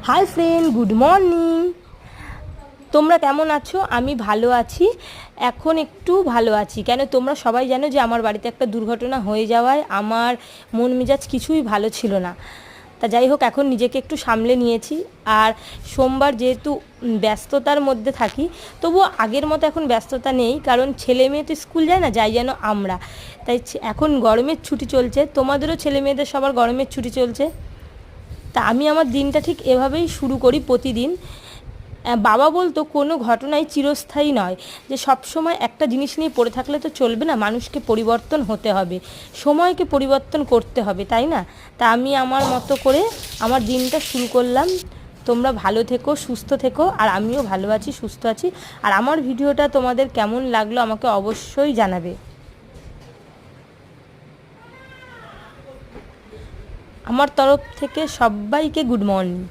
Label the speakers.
Speaker 1: Hi friend, good morning. তোমরা কেমন আছো? আমি ভালো আছি, এখন একটু ভালো আছি। কেন তোমরা সবাই জানো যে আমার বাড়িতে একটা দুর্ঘটনা হয়ে যাওয়ায় আমার মন মেজাজ কিছুই ভালো ছিল না। তা যাই হোক, এখন নিজেকে একটু সামলে নিয়েছি। আর সোমবার যেহেতু ব্যস্ততার মধ্যে থাকি, তবুও আগের মতো এখন ব্যস্ততা নেই, কারণ ছেলে মেয়ে তো স্কুল যায় না, যাই যেন আমরা। তাই এখন গরমের ছুটি চলছে, তোমাদেরও ছেলে মেয়েদের সবার গরমের ছুটি চলছে। তা আমি আমার দিনটা ঠিক এভাবেই শুরু করি প্রতিদিন। বাবা বলতো কোনো ঘটনাই চিরস্থায়ী নয়, যে সব সময় একটা জিনিস নিয়ে পড়ে থাকলে তো চলবে না, মানুষকে পরিবর্তন হতে হবে, সময়কে পরিবর্তন করতে হবে, তাই না? তা আমি আমার মতো করে আমার দিনটা শুরু করলাম। তোমরা ভালো থেকো, সুস্থ থেকো, আর আমিও ভালো আছি, সুস্থ আছি। আর আমার ভিডিওটা তোমাদের কেমন লাগলো আমাকে অবশ্যই জানাবে। আমার তরফ থেকে সবাইকে গুড মর্নিং।